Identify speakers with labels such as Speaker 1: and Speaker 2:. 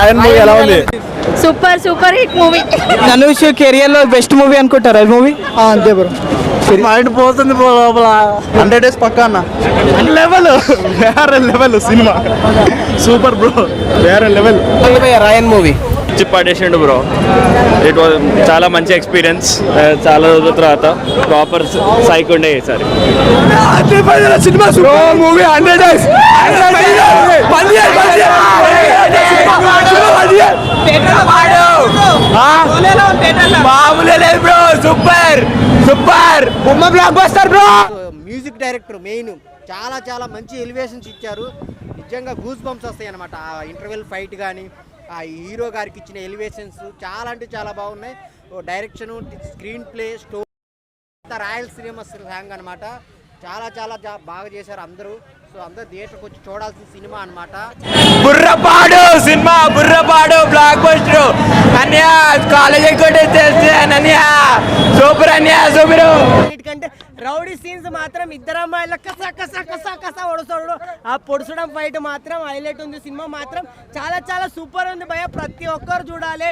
Speaker 1: రాయన్ movie ఎలా ఉంది?
Speaker 2: Super super hit movie.
Speaker 3: Dhanush career లో బెస్ట్ మూవీ అనుకుంటారా ఈ మూవీ?
Speaker 1: అంతే బ్రో, మైండ్ పోతుంది బ్రో లోపల. 100 days పక్కా అన్న. లెవెల్ వేరే లెవెల్ సినిమా, సూపర్ బ్రో, వేరే లెవెల్.
Speaker 3: రాయన్ మూవీ
Speaker 4: పడేసిండు బ్రో. ఇట్ వాజ్ చాలా మంచి ఎక్స్పీరియన్స్. చాలా రోజుల తర్వాత ప్రాపర్ సైక్ ఉండే ఈసారి
Speaker 1: cinema movie 100 days bro. Super super block buster bro.
Speaker 5: Music director main చాలా చాలా మంచి ఎలివేషన్స్ ఇచ్చారు. నిజంగా గూస్ బంప్స్ వస్తాయి అనమాట. ఆ ఇంటర్వెల్ ఫైట్ కానీ ఆ హీరో గారికి ఇచ్చిన ఎలివేషన్స్ చాలా అంటే చాలా బాగున్నాయి. Direction, screen play, story, royal cinema song అనమాట. చాలా చాలా బాగా చేశారు అందరూ. సో అందరూ థియేటర్కి వచ్చి చూడాల్సిన సినిమా అనమాట.
Speaker 3: బుర్రపాడు సినిమా, బుర్రపాడు బ్లాక్ బస్టర్ అన్య కాలేజ్ కొట్టేస్తే అన్య సూపర్ అన్య సూపర్.
Speaker 5: ఎందుకంటే రౌడీ సీన్స్ మాత్రం ఇద్దరు అమ్మాయిల కసా కసా కసా కసా ఒడుస్తాడు. ఆ పొడుచడం ఫైట్ మాత్రం హైలైట్ ఉంది. సినిమా మాత్రం చాలా చాలా సూపర్ ఉంది భయ. ప్రతి ఒక్కరు చూడాలి.